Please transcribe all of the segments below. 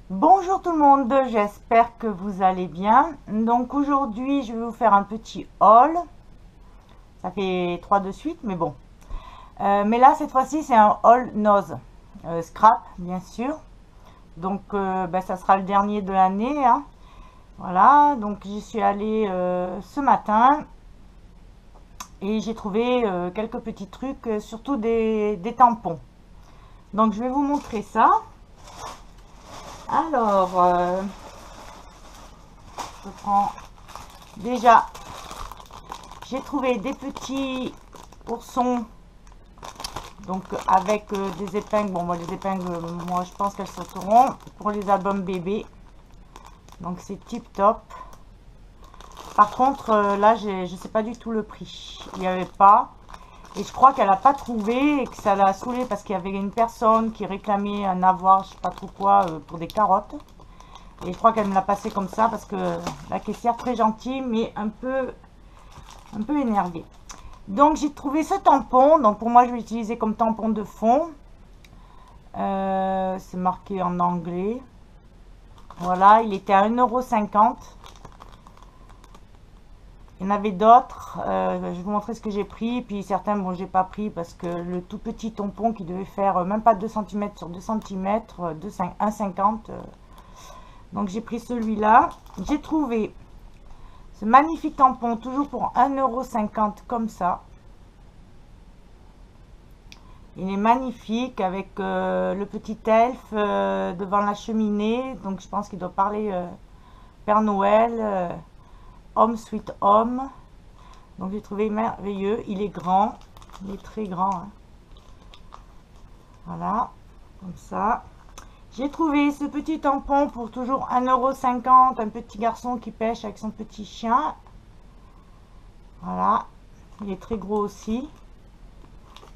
Bonjour tout le monde, j'espère que vous allez bien. Donc aujourd'hui je vais vous faire un petit haul. Ça fait 3 de suite mais bon. Mais là cette fois-ci c'est un haul nose. Scrap bien sûr. Donc ça sera le dernier de l'année. Hein. Voilà, donc j'y suis allée ce matin. Et j'ai trouvé quelques petits trucs, surtout des tampons. Donc je vais vous montrer ça. Alors, je prends déjà, j'ai trouvé des petits oursons, donc avec des épingles. Bon, moi les épingles, moi je pense qu'elles sauteront pour les albums bébés. Donc c'est tip top. Par contre, là, je sais pas du tout le prix. Il n'y avait pas. Et je crois qu'elle n'a pas trouvé et que ça l'a saoulé parce qu'il y avait une personne qui réclamait un avoir, je sais pas trop quoi, pour des carottes. Et je crois qu'elle me l'a passé comme ça parce que la caissière, très gentille, mais un peu énervée. Donc j'ai trouvé ce tampon. Donc pour moi, je vais l'utiliser comme tampon de fond. C'est marqué en anglais. Voilà, il était à 1,50 €. Il y en avait d'autres, je vais vous montrer ce que j'ai pris, puis certains, bon, j'ai pas pris parce que le tout petit tampon qui devait faire même pas 2 cm sur 2 cm, 1,50 €. Donc j'ai pris celui-là. J'ai trouvé ce magnifique tampon, toujours pour 1,50 € comme ça. Il est magnifique avec le petit elfe devant la cheminée, donc je pense qu'il doit parler Père Noël. Home Sweet Home. Donc j'ai trouvé merveilleux. Il est grand. Il est très grand. Hein. Voilà. Comme ça. J'ai trouvé ce petit tampon pour toujours 1,50 €. Un petit garçon qui pêche avec son petit chien. Voilà. Il est très gros aussi.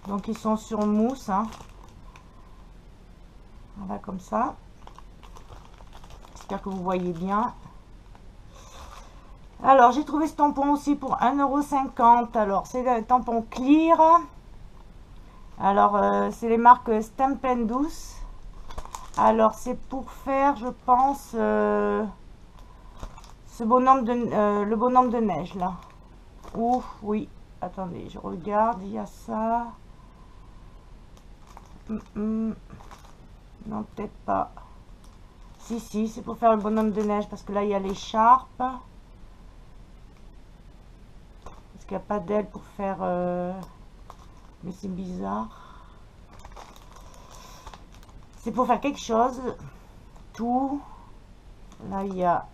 Donc ils sont sur mousse. Hein. Voilà comme ça. J'espère que vous voyez bien. Alors, j'ai trouvé ce tampon aussi pour 1,50 €. Alors, c'est un tampon clear. Alors, c'est les marques Stampendous. Alors, c'est pour faire, je pense, ce bonhomme de, le bonhomme de neige, là. Ouf, oui. Attendez, je regarde, il y a ça. Non, peut-être pas. Si, c'est pour faire le bonhomme de neige, parce que là, il y a l'écharpe. Il n'y a pas d'aile pour faire mais c'est bizarre, c'est pour faire quelque chose tout. Là il y a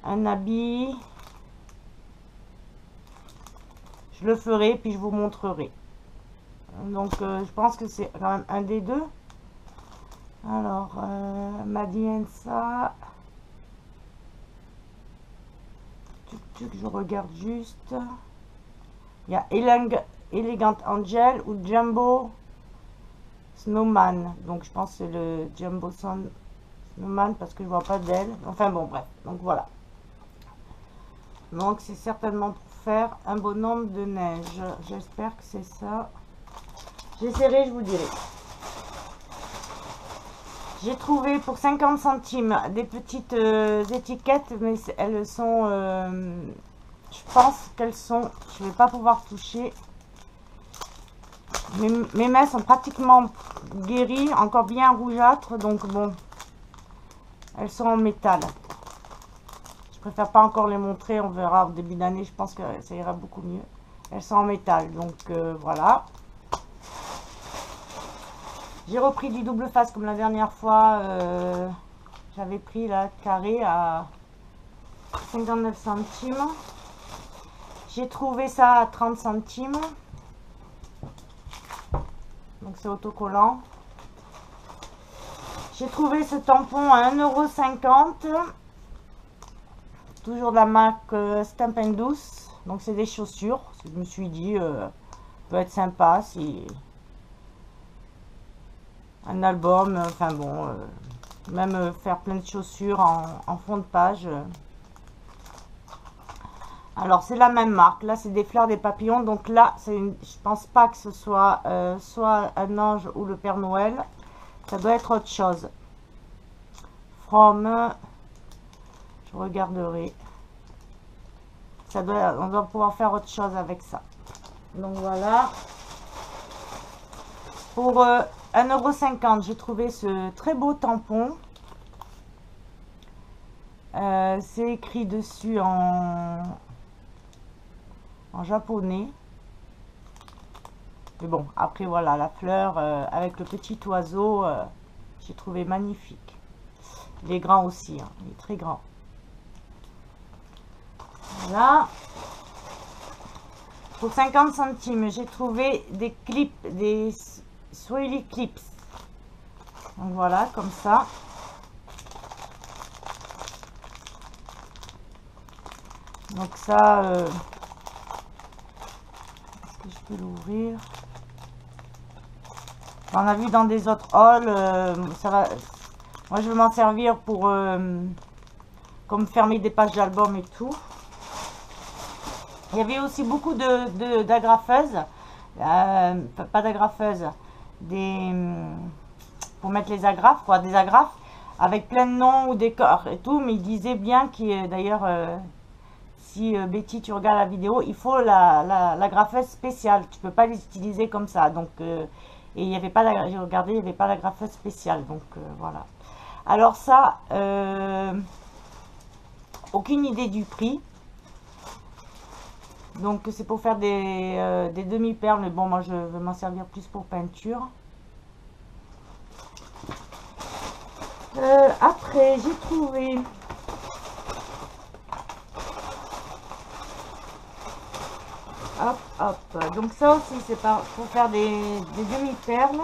un habit, je le ferai puis je vous montrerai. Donc je pense que c'est quand même un des deux. Alors Madiensa, je regarde juste. Il y a Elegant Angel ou Jumbo Snowman. Donc je pense que c'est le Jumbo Snowman parce que je vois pas d'elle. Enfin bon, bref. Donc voilà. Donc c'est certainement pour faire un bonhomme de neige. J'espère que c'est ça. J'essaierai, je vous dirai. J'ai trouvé pour 50 centimes des petites étiquettes, mais elles sont, je pense qu'elles sont, je ne vais pas pouvoir toucher. Mes mains sont pratiquement guéries, encore bien rougeâtres, donc bon, elles sont en métal. Je préfère pas encore les montrer, on verra au début d'année, je pense que ça ira beaucoup mieux. Elles sont en métal, donc voilà. J'ai repris du double face comme la dernière fois. J'avais pris la carré à 59 centimes. J'ai trouvé ça à 30 centimes. Donc c'est autocollant. J'ai trouvé ce tampon à 1,50 €. Toujours de la marque Stampendous. Donc c'est des chaussures. Je me suis dit, peut être sympa si... un album, enfin bon, Même faire plein de chaussures en fond de page. Alors, c'est la même marque. Là, c'est des fleurs, des papillons. Donc là, je pense pas que ce soit soit un ange ou le Père Noël. Ça doit être autre chose. From... Je regarderai. On doit pouvoir faire autre chose avec ça. Donc voilà. Pour 1,50 €, j'ai trouvé ce très beau tampon. C'est écrit dessus en japonais. Mais bon, après voilà, la fleur avec le petit oiseau, j'ai trouvé magnifique. Il est grand aussi, hein, il est très grand. Voilà. Pour 50 centimes, j'ai trouvé des clips, des Swirly Clips. Donc voilà, comme ça. Donc ça, est-ce que je peux l'ouvrir? On a vu dans des autres hauls, ça va. Moi, je vais m'en servir pour comme fermer des pages d'album et tout. Il y avait aussi beaucoup d'agrafeuses, pas d'agrafeuses, pour mettre les agrafes, quoi, des agrafes avec plein de noms ou des corps et tout. Mais il disait bien qu'il, d'ailleurs, si Betty, tu regardes la vidéo, il faut l'agrafeuse spéciale. Tu peux pas les utiliser comme ça. Donc, et il n'y avait pas, j'ai regardé, il n'y avait pas l'agrafeuse spéciale. Donc voilà. Alors ça, aucune idée du prix. Donc c'est pour faire des demi-perles, mais bon, moi je veux m'en servir plus pour peinture. Après, j'ai trouvé hop, hop. Donc ça aussi, c'est pour faire des demi-perles.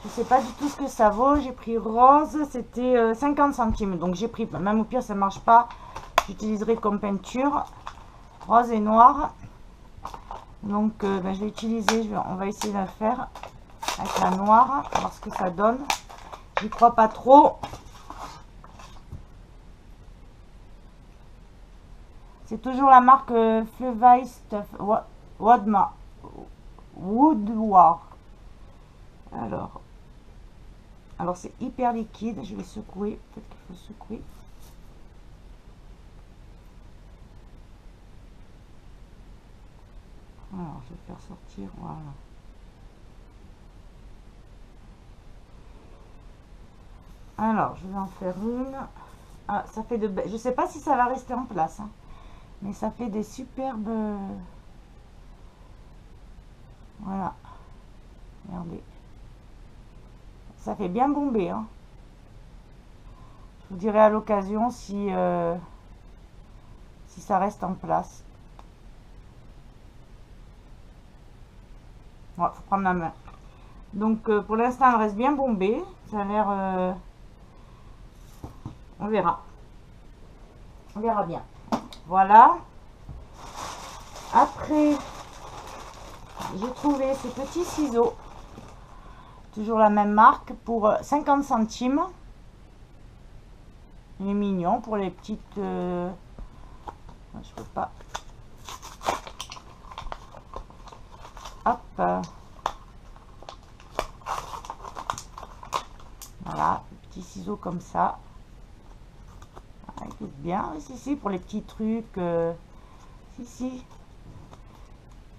Je sais pas du tout ce que ça vaut. J'ai pris rose, c'était 50 centimes. Donc j'ai pris, même au pire ça marche pas, j'utiliserai comme peinture. Rose et noir. Donc je vais utiliser, on va essayer de le faire avec la noire, voir ce que ça donne. J'y crois pas trop. C'est toujours la marque Fleuvaille Stuff Woodward. Alors c'est hyper liquide. Je vais secouer. Peut-être qu'il faut secouer. Alors, je vais faire sortir, voilà. Alors, je vais en faire une. Ah, ça fait de... Je sais pas si ça va rester en place, hein, mais ça fait des superbes... Voilà. Regardez. Ça fait bien bomber, hein. Je vous dirai à l'occasion si ça reste en place. Ouais, faut prendre la main. Donc pour l'instant elle reste bien bombée. Ça a l'air on verra. On verra bien. Voilà. Après j'ai trouvé ces petits ciseaux. Toujours la même marque pour 50 centimes. Il est mignon pour les petites je peux pas. Hop. Voilà, petits ciseaux comme ça. Ah, écoute bien, si, pour les petits trucs. Si.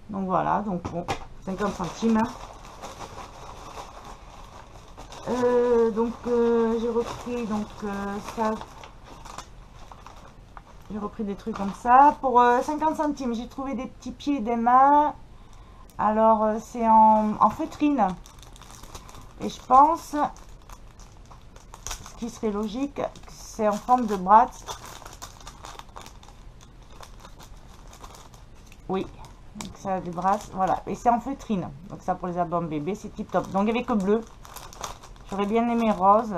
Donc voilà, donc bon, 50 centimes. Donc j'ai repris ça. J'ai repris des trucs comme ça. Pour 50 centimes, j'ai trouvé des petits pieds des mains. Alors, c'est en feutrine. Et je pense, ce qui serait logique, c'est en forme de bras. Oui, donc ça a des bras, voilà. Et c'est en feutrine. Donc ça pour les albums bébés, c'est tip top. Donc il n'y avait que bleu. J'aurais bien aimé rose.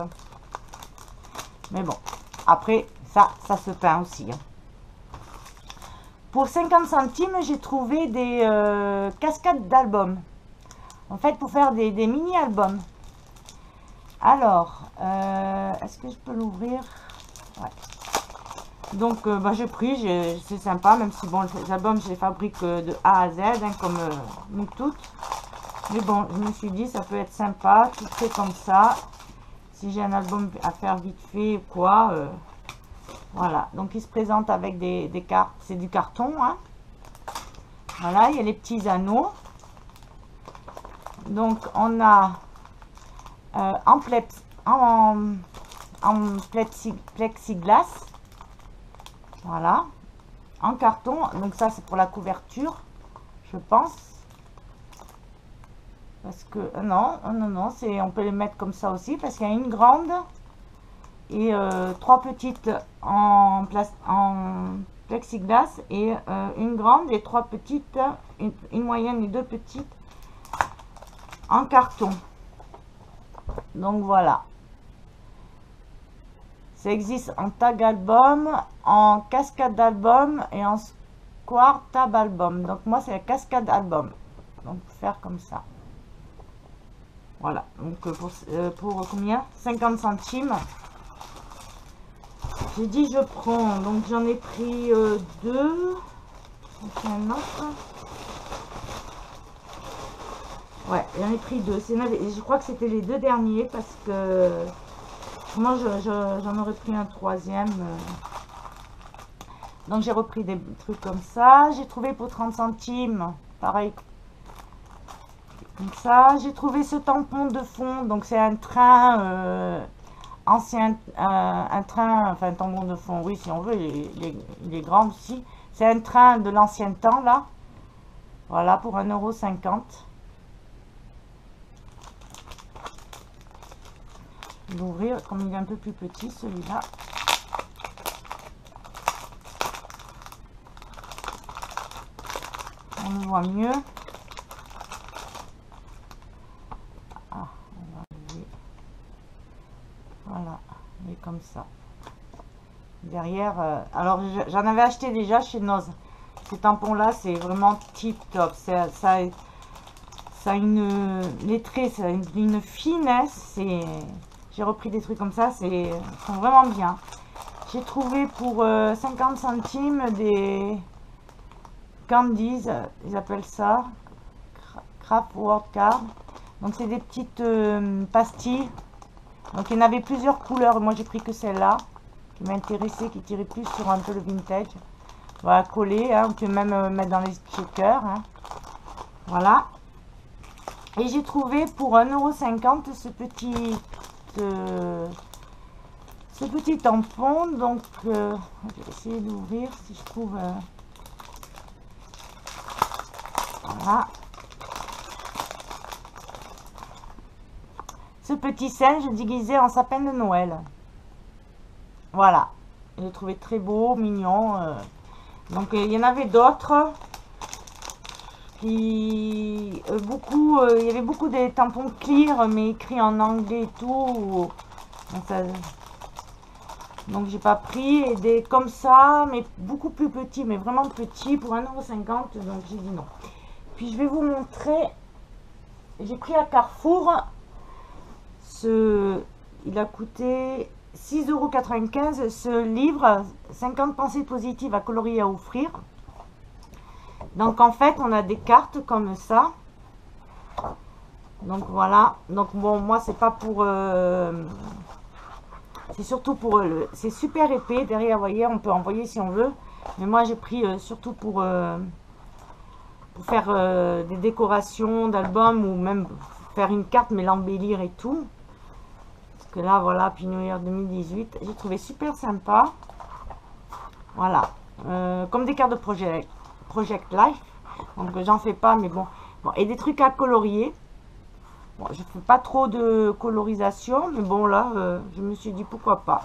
Mais bon, après, ça se peint aussi. Hein. Pour 50 centimes, j'ai trouvé des cascades d'albums. En fait, pour faire des mini-albums. Alors, est-ce que je peux l'ouvrir? Ouais. Donc, bah, j'ai pris, c'est sympa, même si bon, les albums, je les fabrique de A à Z, hein, comme nous toutes. Mais bon, je me suis dit, ça peut être sympa, tout fait comme ça. Si j'ai un album à faire vite fait ou quoi, voilà. Donc, il se présente avec des cartes, c'est du carton, hein. Voilà, il y a les petits anneaux. Donc, on a en plexiglas. Voilà, en carton. Donc ça, c'est pour la couverture, je pense. Parce que non, c'est, on peut les mettre comme ça aussi, parce qu'il y a une grande et 3 petites en plexiglas et une grande et 3 petites, une moyenne et 2 petites en carton. Donc voilà. Ça existe en tag album, en cascade d'album et en square tab album. Donc moi c'est la cascade album. Donc faire comme ça. Voilà. Donc pour combien? 50 centimes. J'ai dit je prends. Donc j'en ai pris 2. Un autre. Ouais, j'en ai pris 2. Je crois que c'était les 2 derniers parce que moi j'en aurais pris un 3e. Donc j'ai repris des trucs comme ça. J'ai trouvé pour 30 centimes. Pareil. Comme ça. J'ai trouvé ce tampon de fond. Donc c'est un train ancien. Un train, enfin un tampon de fond, oui si on veut. Il est grand aussi. C'est un train de l'ancien temps là. Voilà pour 1,50 €. L'ouvrir comme il est un peu plus petit celui-là. On le voit mieux. Ah, on va enlever. Voilà, il est comme ça. Derrière, alors j'en avais acheté déjà chez Noz. Ces tampons là, c'est vraiment tip top. Ça a les traits, ça a une finesse. J'ai repris des trucs comme ça, ils sont vraiment bien. J'ai trouvé pour 50 centimes des candies, ils appellent ça Craft Word Card. Donc c'est des petites pastilles. Donc il y en avait plusieurs couleurs. Moi j'ai pris que celle-là qui m'intéressait, qui tirait plus sur un peu le vintage. Voilà, coller, hein, tu peux même mettre dans les checkers. Hein. Voilà. Et j'ai trouvé pour 1,50 € ce petit tampon. Donc je vais essayer d'ouvrir si je trouve voilà, ce petit singe déguisé en sapin de Noël. Voilà, je l'ai trouvé très beau, mignon. Donc il y en avait d'autres qui il y avait beaucoup des tampons clear mais écrits en anglais et tout. Donc j'ai pas pris, et des comme ça mais beaucoup plus petits, mais vraiment petits pour 1,50 €. Donc j'ai dit non. Puis je vais vous montrer, j'ai pris à Carrefour il a coûté 6,95 € ce livre, 50 pensées positives à colorier à offrir. Donc en fait on a des cartes comme ça. Donc voilà, donc bon moi c'est pas pour c'est surtout pour c'est super épais derrière, vous voyez, on peut envoyer si on veut, mais moi j'ai pris surtout pour faire des décorations d'albums ou même faire une carte mais l'embellir et tout. Parce que là voilà, puis New Year 2018, j'ai trouvé super sympa. Voilà, comme des cartes de Project Life. Donc j'en fais pas, mais bon. Et des trucs à colorier. Bon, je fais pas trop de colorisation, mais bon là, je me suis dit pourquoi pas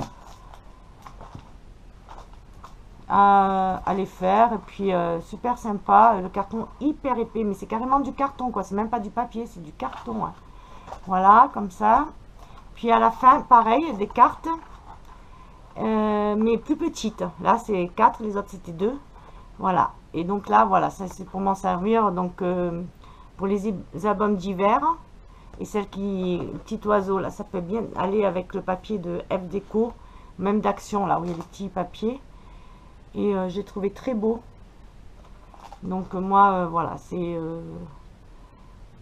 à les faire. Et puis super sympa, le carton hyper épais, mais c'est carrément du carton quoi, c'est même pas du papier, c'est du carton. Hein. Voilà, comme ça. Puis à la fin, pareil, des cartes, mais plus petites. Là c'est 4, les autres c'était 2. Voilà, et donc là voilà, ça c'est pour m'en servir donc pour les albums d'hiver. Et celle qui, petit oiseau, là, ça peut bien aller avec le papier de F Déco, même d'Action, là où il y a les petits papiers. Et j'ai trouvé très beau. Donc moi, voilà, c'est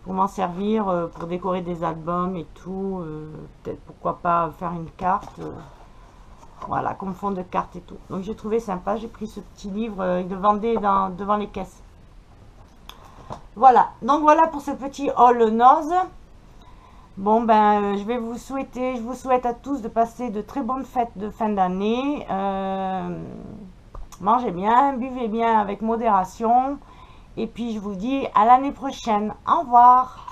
pour m'en servir, pour décorer des albums et tout. Peut-être pourquoi pas faire une carte. Voilà, comme fond de carte et tout. Donc j'ai trouvé sympa, j'ai pris ce petit livre, il le vendait devant les caisses. Voilà, donc voilà pour ce petit haul Nose. Bon ben, je vous souhaite à tous de passer de très bonnes fêtes de fin d'année. Mangez bien, buvez bien avec modération. Et puis je vous dis à l'année prochaine. Au revoir.